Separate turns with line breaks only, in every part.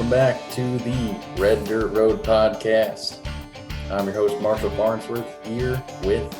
Welcome back to the Red Dirt Road podcast. I'm your host, Marshall Farnsworth, here with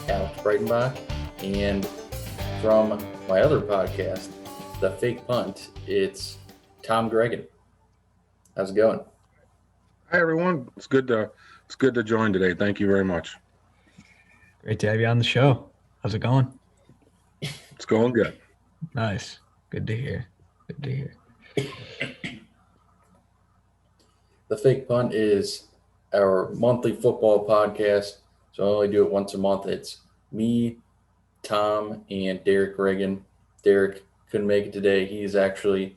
Alex Breitenbach. And from my other podcast, the Fake Punt, it's Tom Gregan. How's it going?
Hi, everyone. It's good to join today. Thank you very much.
Great to have you on the show. How's it going?
It's going good.
Nice. Good to hear. Good to hear.
The Fake Punt is our monthly football podcast, so I only do it once a month. It's me, Tom, and Derek Reagan. Derek couldn't make it today. He's actually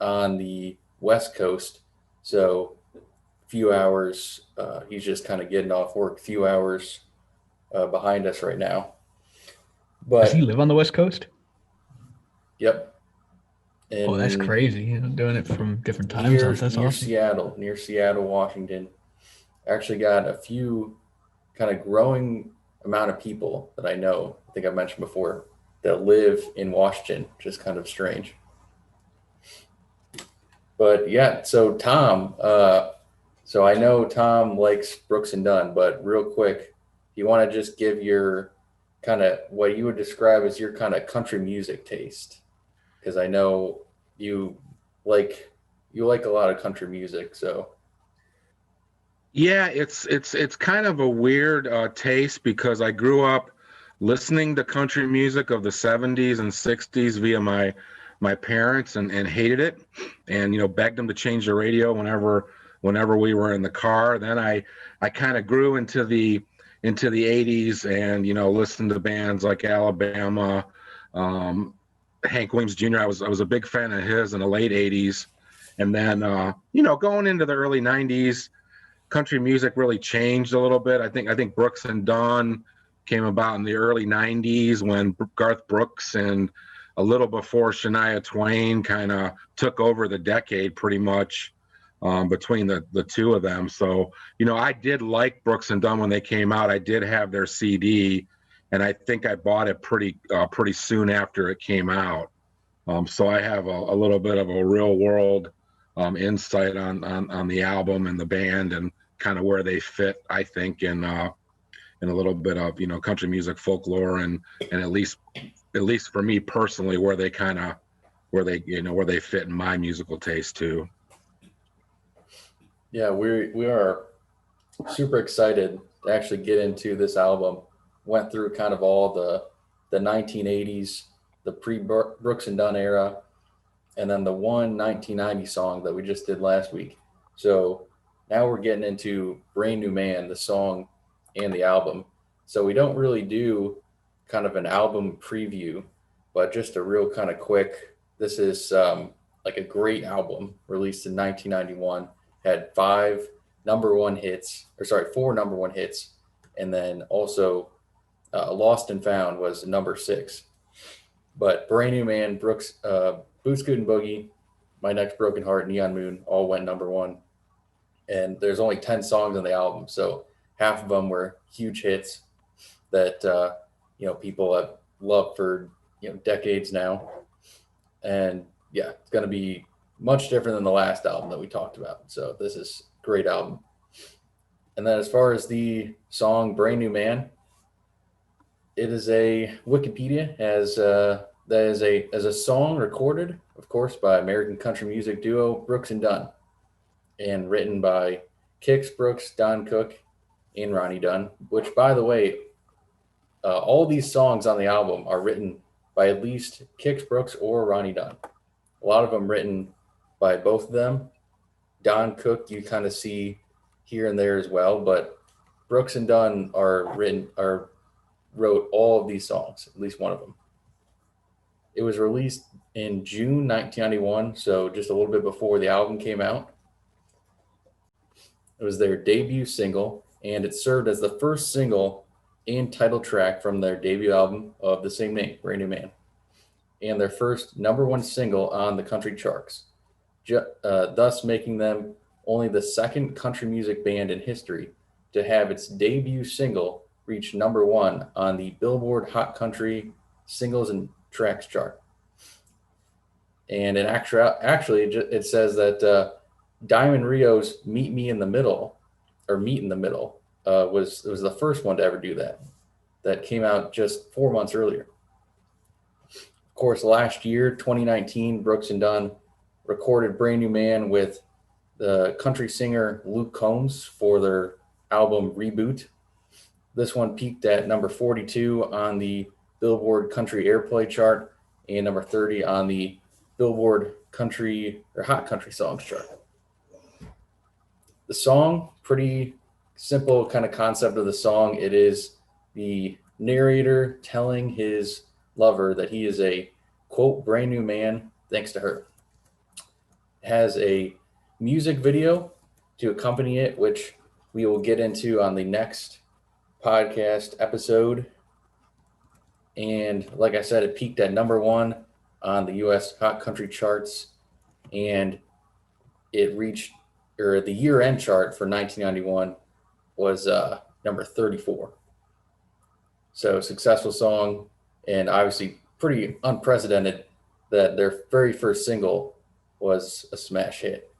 on the West Coast, so a few hours. He's just kind of getting off work, a few hours behind us right now. But
does he live on the West Coast?
Yep. And
that's crazy. Doing it from different time zones. That's awesome.
Near Seattle, Washington. Actually got a few kind of growing amount of people that I know, I think I mentioned before, that live in Washington, which is kind of strange. But yeah, so Tom, so I know Tom likes Brooks and Dunn, but real quick, you want to just give your kind of what you would describe as your kind of country music taste? Because I know you like a lot of country music, so.
Yeah, it's kind of a weird taste because I grew up listening to country music of the 70s and 60s via my parents and hated it, and begged them to change the radio whenever we were in the car. Then I kind of grew into the 80s and listened to bands like Alabama, Hank Williams Jr. I was a big fan of his in the late 80s. And then, going into the early 90s, country music really changed a little bit. I think Brooks and Dunn came about in the early 90s when Garth Brooks and a little before Shania Twain kind of took over the decade pretty much between the two of them. So, I did like Brooks and Dunn when they came out. I did have their CD. And I think I bought it pretty soon after it came out. So I have a little bit of a real world insight on the album and the band and kind of where they fit, I think, in a little bit of country music folklore and at least for me personally where they fit in my musical taste too.
Yeah, we are super excited to actually get into this album. Went through kind of all the 1980s, the pre-Brooks and Dunn era, and then the 1990 song that we just did last week. So now we're getting into Brand New Man, the song and the album. So we don't really do kind of an album preview, but just a real kind of quick, this is like a great album released in 1991, had 4 number one hits, and then also Lost and Found was number 6. But Brand New Man, Brooks, Boots, Good and Boogie, My Next Broken Heart, Neon Moon all went number 1. And there's only 10 songs on the album, so half of them were huge hits that people have loved for decades now. And yeah, it's going to be much different than the last album that we talked about. So this is a great album. And then as far as the song Brand New Man, it is a Wikipedia as a song recorded, of course, by American country music duo Brooks and Dunn, and written by Kix Brooks, Don Cook, and Ronnie Dunn. Which, by the way, all these songs on the album are written by at least Kix Brooks or Ronnie Dunn. A lot of them written by both of them. Don Cook, you kind of see here and there as well, but Brooks and Dunn wrote all of these songs, at least one of them. It was released in June 1991, so just a little bit before the album came out. It was their debut single, and it served as the first single and title track from their debut album of the same name, Brand New Man, and their first number 1 single on the country charts, thus making them only the second country music band in history to have its debut single reached number 1 on the Billboard Hot Country Singles and Tracks chart. And actually, it says that Diamond Rio's "Meet Me in the Middle" or "Meet in the Middle" was the first one to ever do that. That came out just 4 months earlier. Of course, last year, 2019, Brooks and Dunn recorded "Brand New Man" with the country singer Luke Combs for their album Reboot. This one peaked at number 42 on the Billboard Country Airplay chart and number 30 on the Billboard Country or Hot Country Songs chart. The song, pretty simple kind of concept of the song. It is the narrator telling his lover that he is a, quote, brand new man thanks to her. It has a music video to accompany it, which we will get into on the next podcast episode. And like I said, it peaked at number 1 on the US Hot Country charts, and it reached, or the year-end chart for 1991 was number 34. So successful song, and obviously pretty unprecedented that their very first single was a smash hit.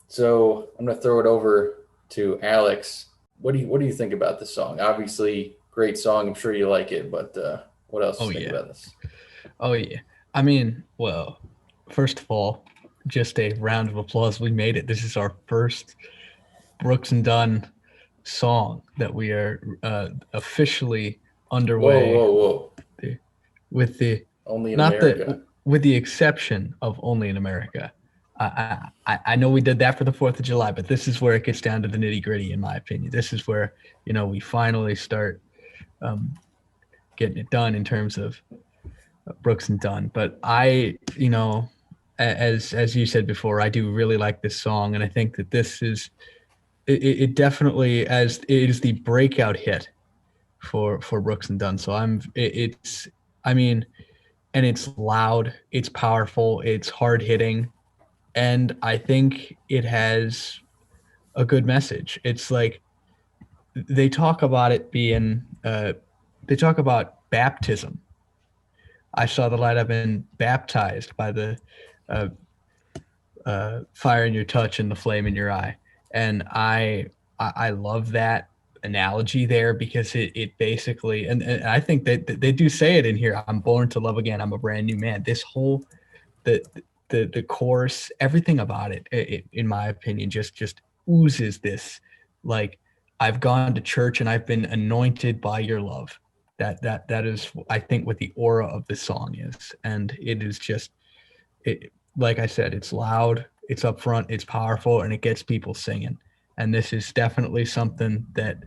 So I'm going to throw it over to Alex. What do you think about this song? Obviously, great song. I'm sure you like it, but what else do you think about this?
Oh, yeah. I mean, well, first of all, just a round of applause. We made it. This is our first Brooks and Dunn song that we are officially underway.
Whoa.
With the
Only in America.
With the exception of Only in America. I know we did that for the 4th of July, but this is where it gets down to the nitty gritty, in my opinion. This is where, we finally start getting it done in terms of Brooks and Dunn. But I, as you said before, I do really like this song. And I think that this is, it definitely, as it is the breakout hit for Brooks and Dunn. So it's loud, it's powerful, it's hard hitting. And I think it has a good message. It's like they talk about it being, they talk about baptism. I saw the light. I've been baptized by the fire in your touch and the flame in your eye. And I love that analogy there, because it basically, and I think that they do say it in here. I'm born to love again. I'm a brand new man. This whole, the chorus, everything about it, in my opinion, just oozes this, like, I've gone to church and I've been anointed by your love. That is, I think, what the aura of the song is. And it is just, like I said, it's loud, it's upfront, it's powerful, and it gets people singing. And this is definitely something that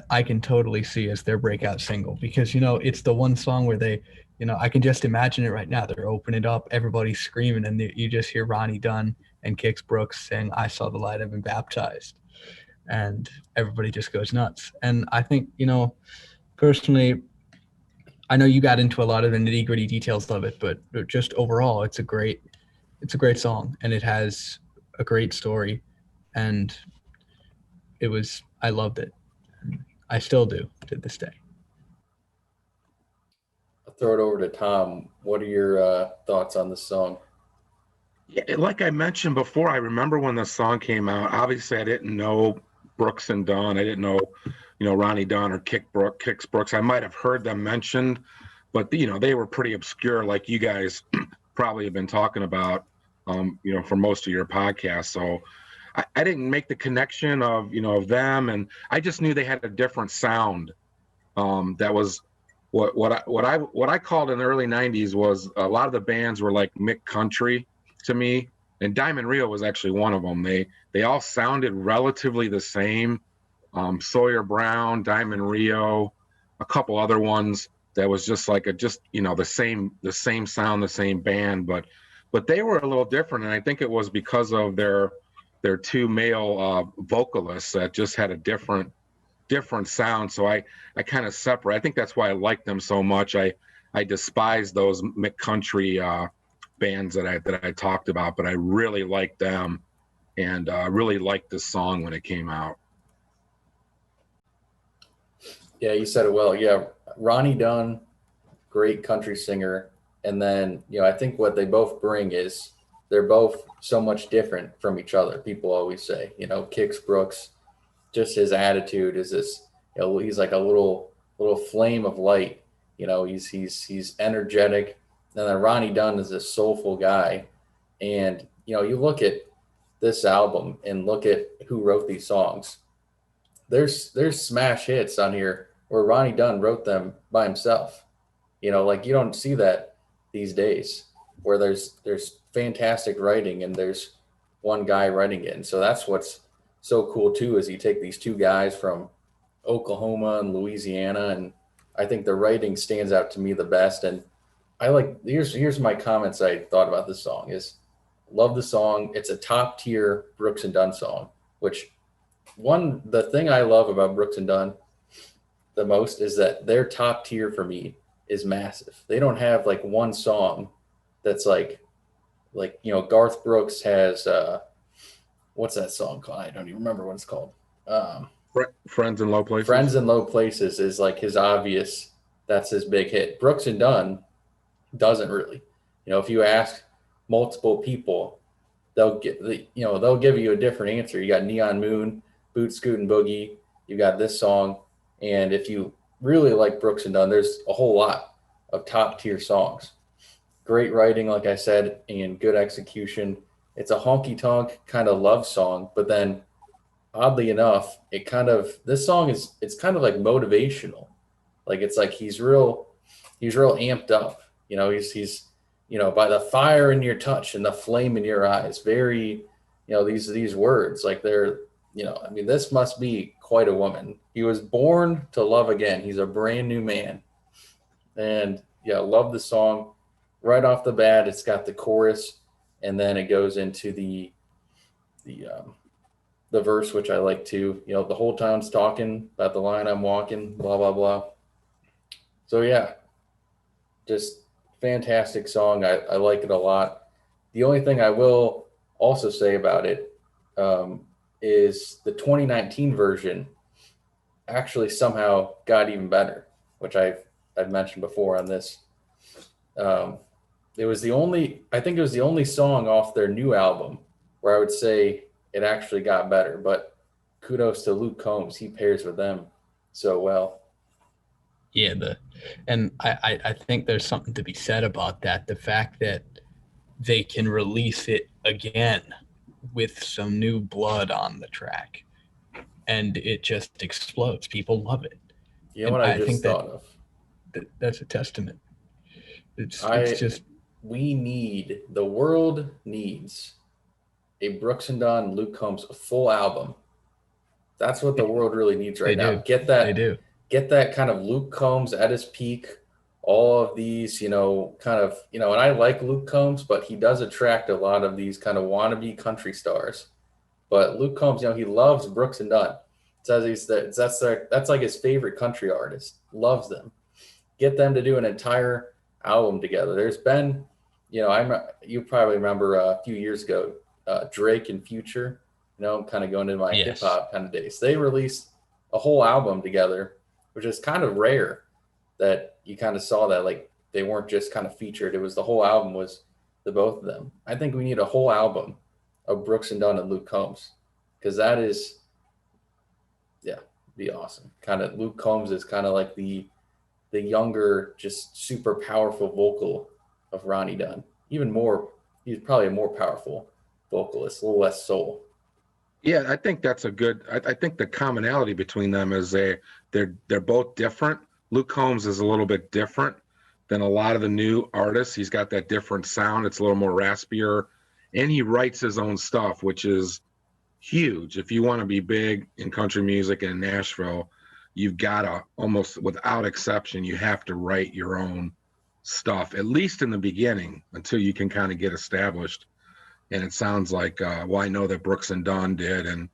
I can totally see as their breakout single, because, it's the one song where they, I can just imagine it right now. They're opening it up, everybody's screaming, and you just hear Ronnie Dunn and Kix Brooks saying, I saw the light, I've been baptized. And everybody just goes nuts. And I think, personally, I know you got into a lot of the nitty gritty details of it, but just overall, it's a great song, and it has a great story, and I loved it. I still do to this day.
I'll throw it over to Tom. What are your thoughts on this song?
Yeah, like I mentioned before, I remember when the song came out. Obviously, I didn't know Brooks and Dunn. I didn't know, Ronnie Dunn or Kix Brooks. I might have heard them mentioned, but they were pretty obscure, like you guys probably have been talking about, for most of your podcasts. So I didn't make the connection of them, and I just knew they had a different sound. That was what I called in the early '90s was a lot of the bands were like Mick Country to me, and Diamond Rio was actually one of them. They all sounded relatively the same. Sawyer Brown, Diamond Rio, a couple other ones that was just like the same sound, the same band, but they were a little different, and I think it was because of their two male vocalists that just had a different sound. So I kind of separate. I think that's why I like them so much. I despise those Mick Country bands that I talked about, but I really like them, and really liked this song when it came out.
Yeah, you said it well. Yeah, Ronnie Dunn, great country singer, and then I think what they both bring is they're both so much different from each other. People always say, Kix Brooks, just his attitude is this, he's like a little flame of light. He's energetic. And then Ronnie Dunn is this soulful guy. And you look at this album and look at who wrote these songs. There's smash hits on here where Ronnie Dunn wrote them by himself. Like you don't see that these days, where there's fantastic writing and there's one guy writing it. And so that's what's so cool too, is you take these two guys from Oklahoma and Louisiana, and I think the writing stands out to me the best. And here's my comments I thought about this song is, love the song. It's a top tier Brooks and Dunn song, which the thing I love about Brooks and Dunn the most is that their top tier for me is massive. They don't have like one song that's like Garth Brooks has what's that song called? I don't even remember what it's called.
Friends in Low Places.
Friends in Low Places is like his obvious, that's his big hit. Brooks and Dunn doesn't really. If you ask multiple people, they'll give you a different answer. You got Neon Moon, Boot Scootin' Boogie, you got this song, and if you really like Brooks and Dunn, there's a whole lot of top tier songs. Great writing, like I said, and good execution. It's a honky tonk kind of love song, but then oddly enough, this song it's kind of like motivational. Like it's like he's real amped up. He's by the fire in your touch and the flame in your eyes. Very, these words, like they're, this must be quite a woman. He was born to love again. He's a brand new man. And yeah, love the song. Right off the bat, it's got the chorus, and then it goes into the verse, which I like too. The whole town's talking about the line I'm walking, blah blah blah. So yeah, just fantastic song. I like it a lot. The only thing I will also say about it is the 2019 version actually somehow got even better, which I've mentioned before on this. I think it was the only song off their new album where I would say it actually got better, but kudos to Luke Combs. He pairs with them so well.
Yeah, and I think there's something to be said about that. The fact that they can release it again with some new blood on the track, and it just explodes. People love it.
You know what I just thought of?
That's a testament.
The world needs a Brooks and Dunn, Luke Combs full album. That's what the world really needs right now. Get that kind of Luke Combs at his peak. All of these, and I like Luke Combs, but he does attract a lot of these kind of wannabe country stars. But Luke Combs, he loves Brooks and Dunn. Says that's like his favorite country artist. Loves them. Get them to do an entire album together. There's been, you probably remember a few years ago, Drake and Future. I'm kind of going into my hip hop kind of days. They released a whole album together, which is kind of rare that you kind of saw that. Like they weren't just kind of featured. It was the whole album was the both of them. I think we need a whole album of Brooks and Dunn and Luke Combs, because that is, be awesome. Kind of Luke Combs is kind of like the younger, just super powerful vocal of Ronnie Dunn. Even more, he's probably a more powerful vocalist, a little less soul.
Yeah, I think that's a good. I think the commonality between them is they're both different. Luke Combs is a little bit different than a lot of the new artists. He's got that different sound. It's a little more raspier, and he writes his own stuff, which is huge. If you want to be big in country music in Nashville, you've got to, almost without exception, you have to write your own stuff, at least in the beginning, until you can kind of get established. And it sounds like, I know that Brooks and Dunn did, and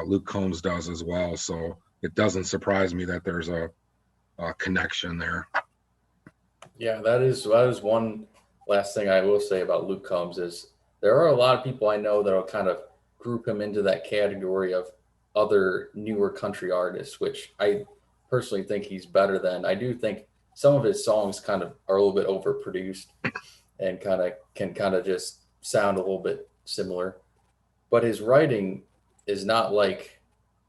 Luke Combs does as well. So it doesn't surprise me that there's a connection there.
Yeah, that is one last thing I will say about Luke Combs is there are a lot of people I know that will kind of group him into that category of other newer country artists, which I personally think he's better than. I do think some of his songs kind of are a little bit overproduced and can just sound a little bit similar, but his writing is not like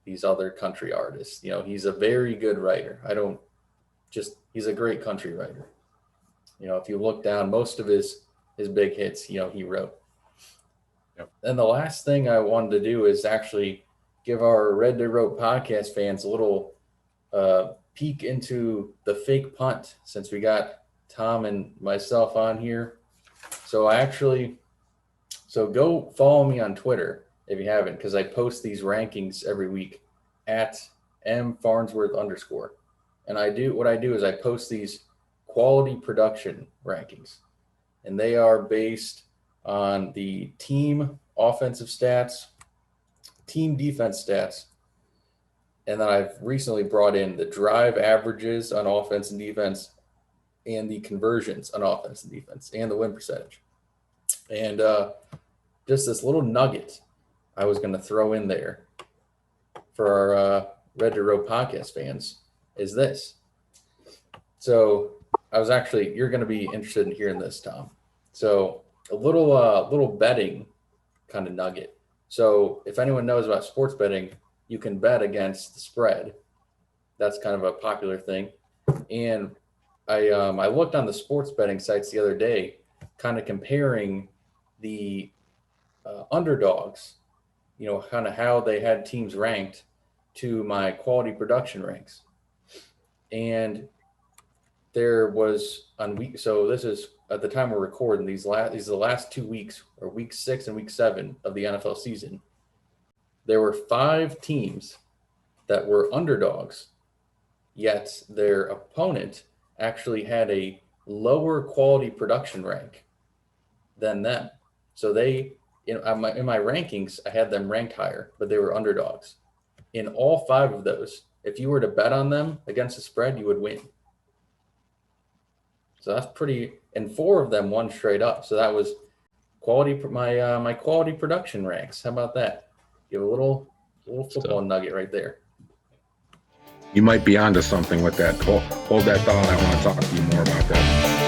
these other country artists. You know, he's a very good writer. He's a great country writer. You know, if you look down, most of his big hits, you know, he wrote.
Yep.
And the last thing I wanted to do is actually give our Red to Rope podcast fans a little peek into the fake punt, since we got Tom and myself on here. So go follow me on Twitter if you haven't, because I post these rankings every week at mfarnsworth_. And what I do is I post these quality production rankings, and they are based on the team offensive stats, team defense stats, and then I've recently brought in the drive averages on offense and defense, and the conversions on offense and defense, and the win percentage. And just this little nugget I was going to throw in there for our Red to Row podcast fans is this. So you're going to be interested in hearing this, Tom. So a little betting kind of nugget. So if anyone knows about sports betting, you can bet against the spread. That's kind of a popular thing. And I looked on the sports betting sites the other day, kind of comparing the underdogs, you know, kind of how they had teams ranked to my quality production ranks. And there was so this is at the time we're recording, these are the last 2 weeks, or week 6 and week 7 of the NFL season. There were 5 teams that were underdogs, yet their opponent actually had a lower quality production rank than them. So in my rankings, I had them ranked higher, but they were underdogs. In all 5 of those, if you were to bet on them against the spread, you would win. So that's pretty, and 4 of them won straight up. So that was my quality production ranks. How about that? Give a little football nugget right there.
You might be onto something with that. Hold that thought. I want to talk to you more about that.